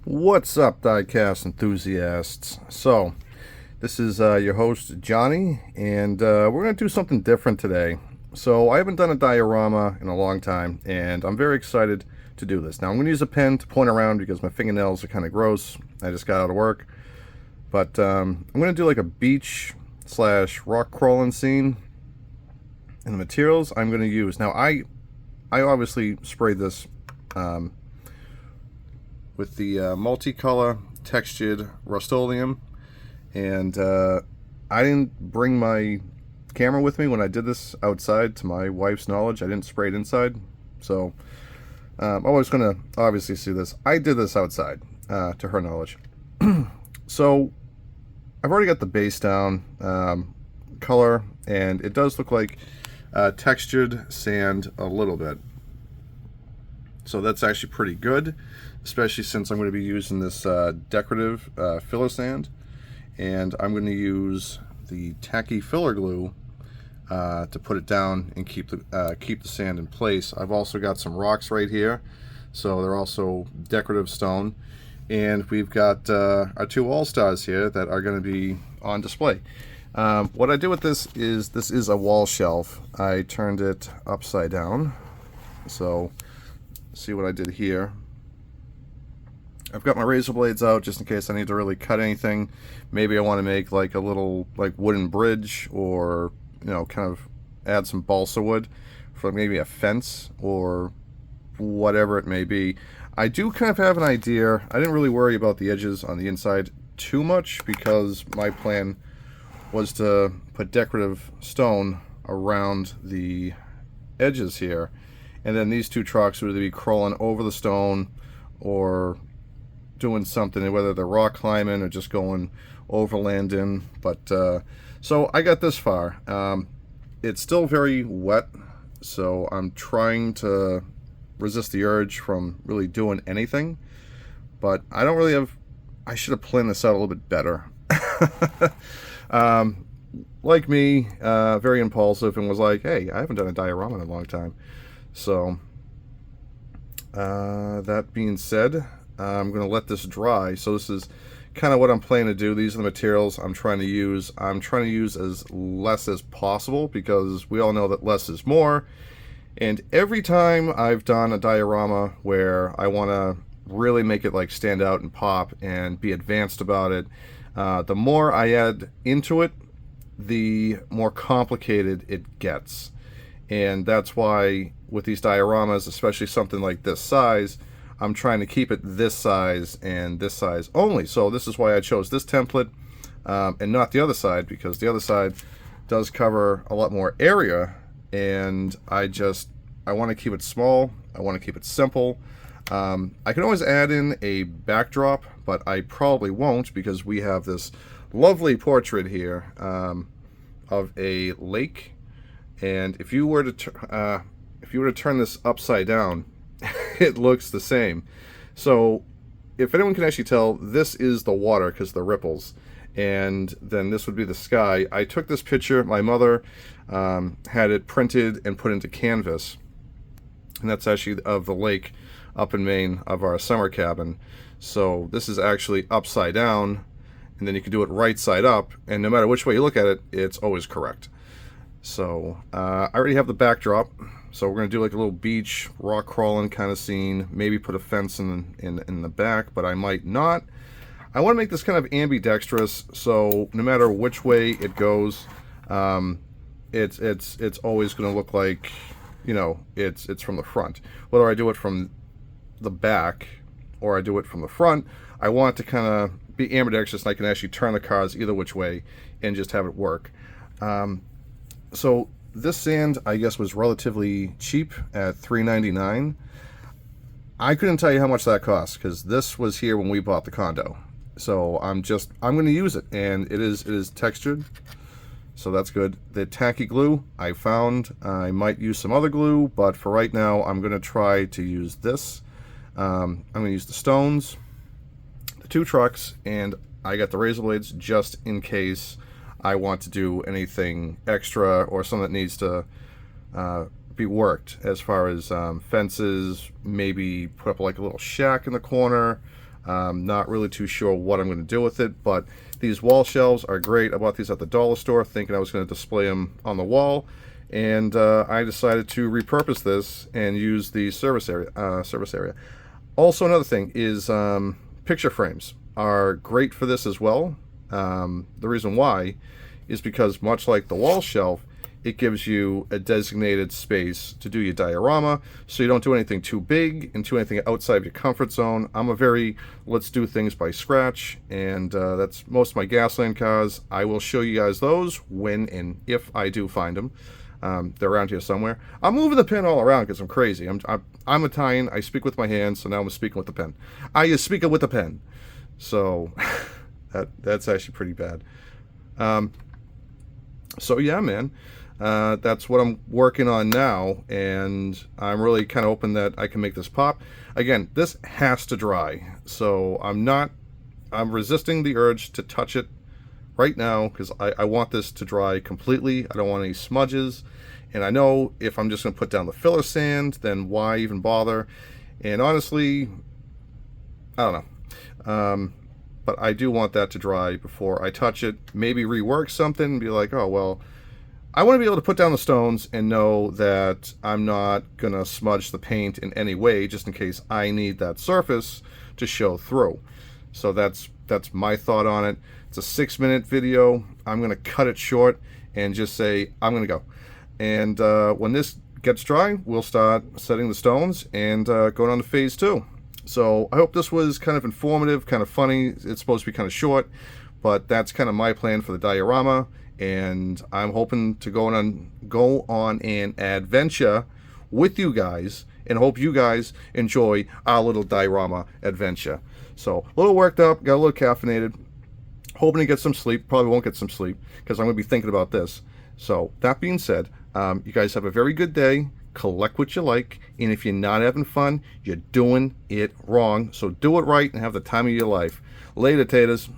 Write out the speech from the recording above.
What's up, diecast enthusiasts? So, this is your host, Johnny, and we're going to do something different today. So, I haven't done a diorama in a long time, and I'm very excited to do this. Now, I'm going to use a pen to point around because my fingernails are kind of gross. I just got out of work. But I'm going to do like a beach slash rock crawling scene. And the materials I'm going to use. Now, I obviously sprayed this with the multicolor textured Rust-Oleum, and I didn't bring my camera with me when I did this outside. To my wife's knowledge, I didn't spray it inside, so I was gonna obviously see this. I did this outside, to her knowledge. So I've already got the base down, color, and it does look like textured sand a little bit. So that's actually pretty good, especially since I'm going to be using this decorative filler sand, and I'm going to use the tacky filler glue to put it down and keep the sand in place. I've also got some rocks right here, so they're also decorative stone, and we've got our two all-stars here that are going to be on display. What I did with this is a wall shelf. I turned it upside down, so see what I did here. I've got my razor blades out just in case I need to really cut anything. Maybe I want to make like a little wooden bridge, or kind of add some balsa wood for maybe a fence or whatever it may be. I do kind of have an idea. I didn't really worry about the edges on the inside too much because my plan was to put decorative stone around the edges here, and then these two trucks would either be crawling over the stone or doing something, whether they're rock climbing or just going overlanding. But so I got this far. It's still very wet, so I'm trying to resist the urge from really doing anything, but I don't really have, I should have planned this out a little bit better. Like me, very impulsive, and was like, hey, I haven't done a diorama in a long time. So that being said, I'm going to let this dry. So this is kind of what I'm planning to do. These are the materials I'm trying to use. I'm trying to use as less as possible because we all know that less is more. And every time I've done a diorama where I want to really make it like stand out and pop and be advanced about it, the more I add into it, the more complicated it gets. And that's why with these dioramas, especially something like this size, I'm trying to keep it this size and this size only. So this is why I chose this template and not the other side, because the other side does cover a lot more area, and I want to keep it small. I want to keep it simple. I can always add in a backdrop, but I probably won't because we have this lovely portrait here of a lake. And if you were to turn this upside down, it looks the same. So if anyone can actually tell, this is the water because the ripples, and then this would be the sky. I took this picture. My mother had it printed and put into canvas, and that's actually of the lake up in Maine of our summer cabin. So this is actually upside down, and then you can do it right side up, and no matter which way you look at it, it's always correct. So I already have the backdrop, so we're going to do like a little beach rock crawling kind of scene, maybe put a fence in the back, but I might not. I want to make this kind of ambidextrous, so no matter which way it goes, it's always going to look like, it's from the front. Whether I do it from the back or I do it from the front, I want it to kind of be ambidextrous, and I can actually turn the cars either which way and just have it work. So this sand, I guess, was relatively cheap at $3.99. I couldn't tell you how much that cost because this was here when we bought the condo. So I'm going to use it, and it is textured, so that's good. The tacky glue I found, I might use some other glue, but for right now I'm going to try to use this. I'm going to use the stones, the two trucks, and I got the razor blades just in case I want to do anything extra or something that needs to be worked as far as fences, maybe put up like a little shack in the corner, Not really too sure what I'm going to do with it, but these wall shelves are great. I bought these at the dollar store thinking I was going to display them on the wall, and I decided to repurpose this and use the service area. Also, another thing is picture frames are great for this as well. The reason why is because, much like the wall shelf, it gives you a designated space to do your diorama, so you don't do anything too big and do anything outside of your comfort zone. I'm a very let's do things by scratch, and that's most of my Gasland cars. I will show you guys those when and if I do find them. They're around here somewhere. I'm moving the pen all around because I'm crazy. I'm Italian. I speak with my hands, so now I'm speaking with the pen. I is speaking with the pen. So that's actually pretty bad. So yeah, man. That's what I'm working on now, and I'm really kind of hoping that I can make this pop. Again, this has to dry, so I'm resisting the urge to touch it right now because I want this to dry completely. I don't want any smudges, and I know if I'm just going to put down the filler sand, then why even bother? And honestly, I don't know. But I do want that to dry before I touch it. Maybe rework something and be like, oh, well, I want to be able to put down the stones and know that I'm not going to smudge the paint in any way, just in case I need that surface to show through. So that's my thought on it. It's a 6-minute video. I'm going to cut it short and just say I'm going to go. And when this gets dry, we'll start setting the stones and going on to phase 2. So I hope this was kind of informative, kind of funny. It's supposed to be kind of short, but that's kind of my plan for the diorama. And I'm hoping to go on an adventure with you guys, and hope you guys enjoy our little diorama adventure. So a little worked up, got a little caffeinated, hoping to get some sleep. Probably won't get some sleep because I'm going to be thinking about this. So that being said, you guys have a very good day. Collect what you like, and if you're not having fun, you're doing it wrong. So do it right and have the time of your life. Later, taters.